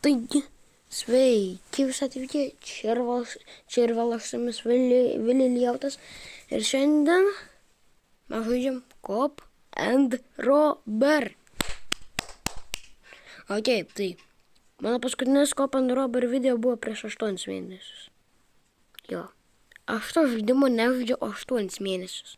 Taigi, sveiki visi atvykę, čia ir vėl aš su jumis Vili Liautas ir šiandien mes žaidžiam Cop and Robber. Ok, tai mano paskutinis Cop and Robber video buvo prieš 8 mėnesius. Jo, aš to žaidimo nežaidžiu 8 mėnesius.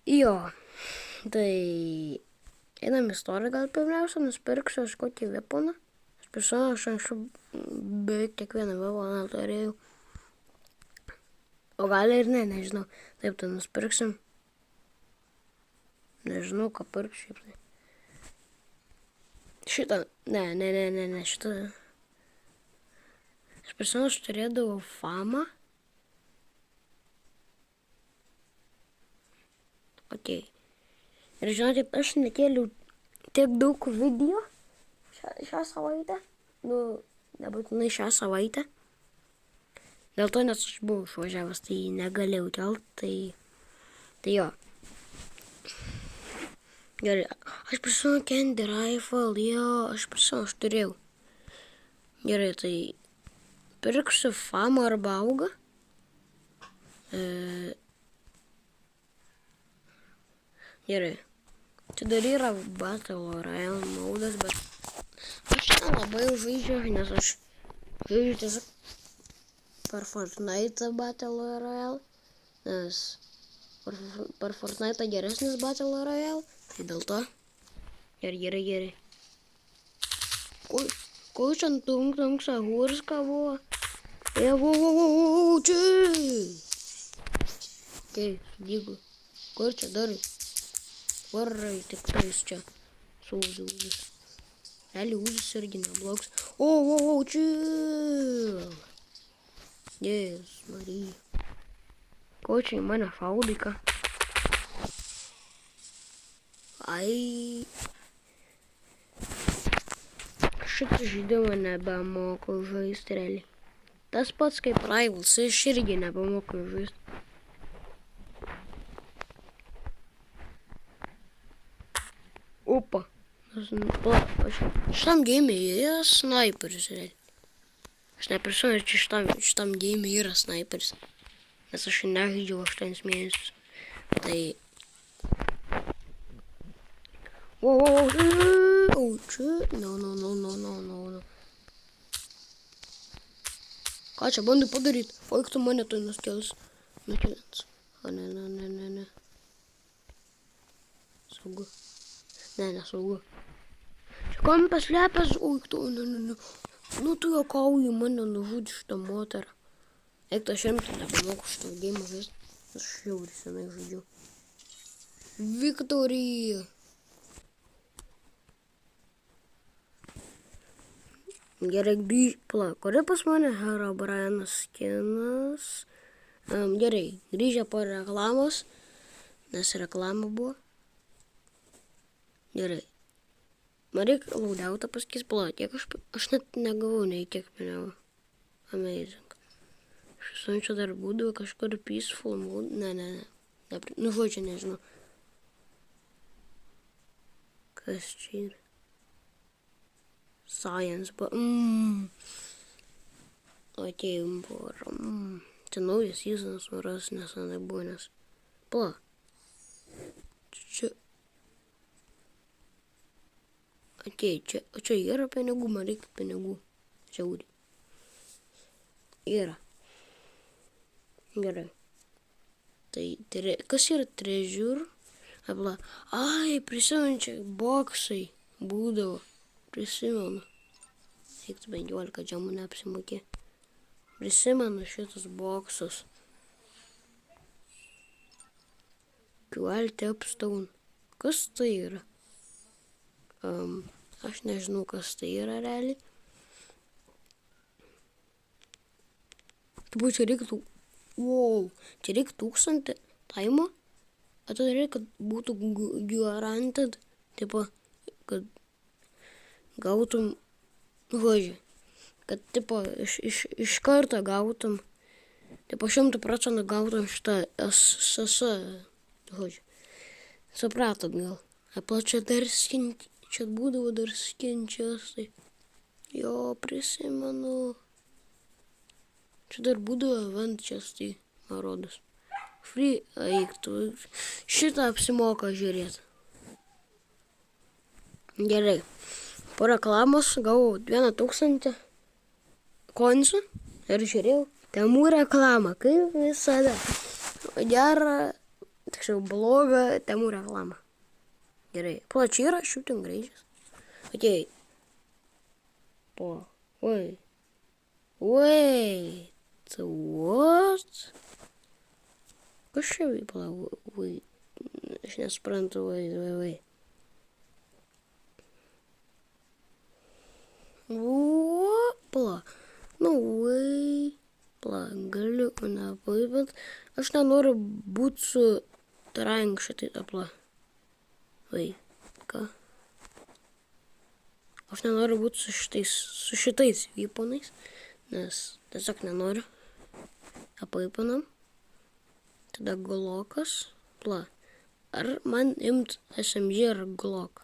Jo, tai einam istoriją, gal pirmiausia nusipirksiu aš kokį veponą. Aš anksčiau beveik kiekvieną veponą turėjau. O gal ir ne, nežinau. Taip, tai nusipirksim. Nežinau, ką pirksiu. Šitą, ne, šitą. Aš turėdavau famą. Ok. Ir žinote, aš nekėliau tiek daug video šią savaitę. Nebūtinai šią savaitę. Dėl to, nes aš buvau išvažiavęs, tai negalėjau kelt, tai jo. Gerai, aš prisimenu Candy Rifle, jo, aš turėjau. Gerai, tai pirksiu famą arba augą. Gerai. Čia dar yra Battle Royale modas, bet aš nelabai žaidžiu, nes aš žaidžiu tiesiog per Fortnite Battle Royale, nes per Fortnite geresnis Battle Royale, tai dėl to. Gerai. Ko čia tunksa hurska buvo? Čia! Okei, dygu. Kur čia darai? Varai, tikrais čia sauzi Uzis. Realiai Uzis irgi neblogs. O, čia! Jėzus, Marija. Ko čia į mane faudai, ką? Ai. Šitą žaidimą nebemoku žaisti realiai. Tas pats kaip Rivals, aš irgi nebemoku žaisti. Opa. Šitam game yra sniperis, realiai. Aš neprisimenu, ar šitam game yra sniperis. Nes aš nežaidžiau 8 mėnesius. Tai... čia... No. Ką čia bandai padaryti? Oik tu mane tu nuskels. Nukeliants. O, ne. Saugu. Ne, nesaugu. Čia kampas lepęs, oik tu, ne. Nu tu juokauji mane nužudži šitą moterą. Eik aš rimtai nepamoku šitą game žaisti. Aš žiauriai senai žaidžiau. Viktorija. Gerai, pala, kuri pas mane Herobrine skinas. Gerai, grįžę po reklamos, nes reklama buvo. Gerai. Man reikia laudiautą pasakys, pala, tiek aš net negavau nei tiek pinigų. Amazing. Aš esu dar būdavo kažkur peaceful mode. Ne. Nu, žodžiu, nežinau. Kas čia yra? Science, but atėjom porą. Čia naujas seasonas nuras, nesenai buvo, nes... Pala. Čia... Atėjai, čia yra pinigų, man reikia pinigų. Žiauriai. Yra. Gerai. Tai kas yra treasure? Pala. Ai, prisimenu, čia boksai būdavo. Prisimenu. Eiktų 15 džemų neapsimokė. Prisimenu šitus boksus. Tapstone. Kas tai yra? Aš nežinau, kas tai yra realiai. Taip, čia reiktų... Wow, čia reiktų 1000 taimo. O tada reikia, kad būtų guaranteed. Taip, kad gautum, žodžiu, kad, tipo, iš karto gautum, tipo, 100% gautum šitą SSS, žodžiu. Supratot gal. Apla čia dar čia būdavo dar skinčiastai. Jo, prisimenu. Čia dar būdavo ventčiastai, man rodos. Free, eiktų. Šitą apsimoka žiūrėti. Gerai. Po reklamos gavau 1000 koinsų ir žiūrėjau Temu reklamą, kaip visada. Gerą, tiksliau blogą Temu reklamą. Gerai. Plačiai yra shooting ranges. Okei. Wait. What? Kas čia vypala? Aš nesuprantu, wait. Pala. Galiu, bet aš nenoriu būti su trying šitai apla. Ką? Aš nenoriu būti su šitais vyponais, nes tiesiog nenoriu. Apaipanam. Tada glokas. Ar man imt SMG ar gloką?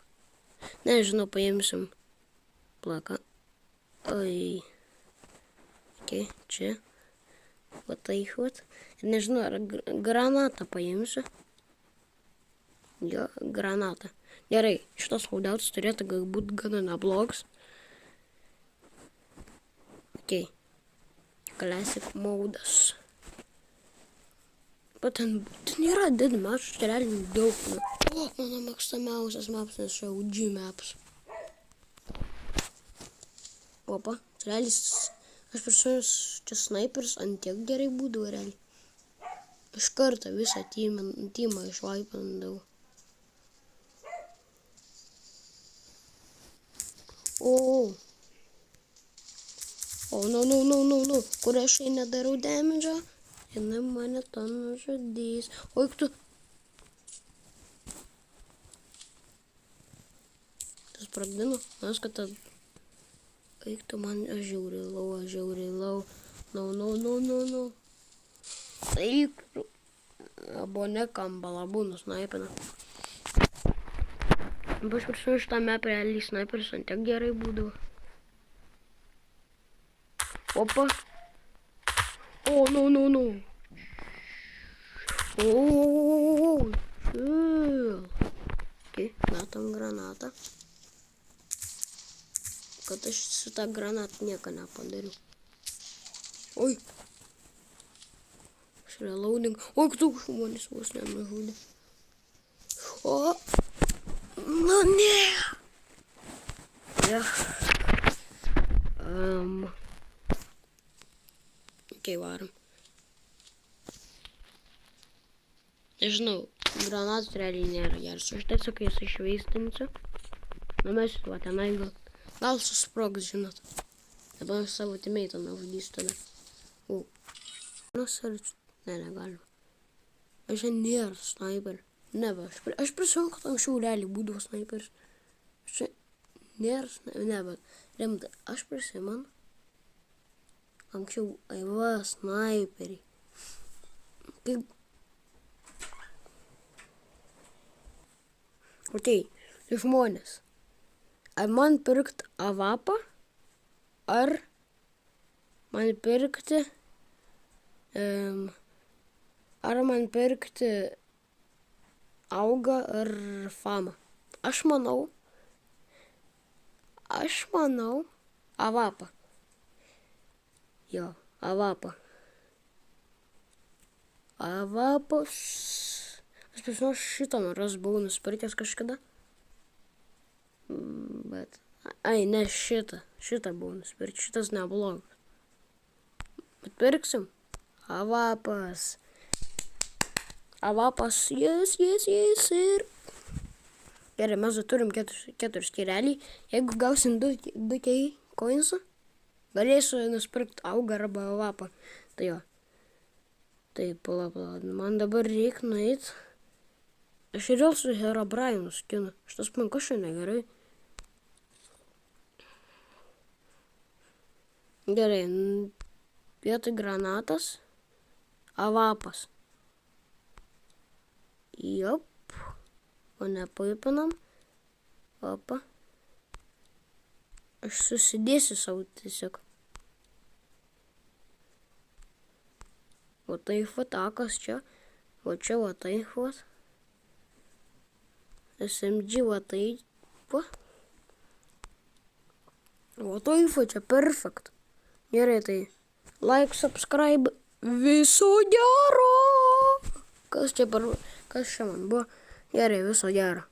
Nežinau, paimsim. Ką? Oi. Okei, čia. Ir nežinau, ar granatą paimsiu. Jo, granatą. Gerai, šitas loadoutas turėtų galbūt gana neblogs. Okei. Classic modas. Bet ten yra didmatch, čia realiai daug. Mano mėgstamiausias maps, nes čia OG maps. Opa, realiai, aš prisimenu, čia snaiperis ant tiek gerai būdavo realiai. Iš karto visą teamą išvaipindavau. No. Kur aš jai nedarau damage'o, jinai mane to nužudys. Eik tu. Tas sprogdino, nes kad ta... Eik tu man, aš žiauriai lau. No. Eik tu. Abo nekambala būna snaipina. Aš prisimenu šitą mapę realiai snaiperis ant tiek gerai būdavo. Opa. No. Okei, metam granatą. Kad aš su tą granatą nieko nepadariau. Oi. Aš reloading. Oi, tu žmonės vos nenužudė. Ne. Okei, varom. Nežinau, granatas realiai nėra geras. Aš tiesiog jas išveistinsiu. Mes tuo tenai gal susprogs, žinot. Dabar aš savo teammate'ą nužudysiu tada. Negalima. Aš čia nėra sniper. Aš prisimenu, kad anksčiau realiai būdavo sniperis. Aš čia nėra sniper. Rimtai, aš prisimenu. Anksčiau, sniperiai. Kaip... Okei, žmonės. Ar man pirkti avapą? Ar man pirkti... Ar man pirkti augą ar famą? Aš manau avapą. Jo, avapą. Avapas. Aš prisimenu, šitą noras buvau nusipirkęs kažkada. Bet... ne šitą. Šitą buvau nusipirkęs. Šitas neblogas. Bet pirksim. Avapas. Yes. Ir... Gerai, mes turim 4 skyrelį. Jeigu gausim 2 koinsų, galėsiu nusipirkti augą arba avapą. Tai jo. Taip, pala. Man dabar reikia nueit. Aš ir vėl su Herobrine skinu. Šitas man kažkaip negerai. Gerai. Vietoj granatas. Avapas. Jop. O nepaipinam. Opa. Aš susidėsiu savo tiesiog. O taip va takas čia. O čia va taip va. SMG va taip va. O taip va čia perfekt. Gerai, tai like, subscribe. Viso gero. Kas čia man buvo? Gerai, viso gero.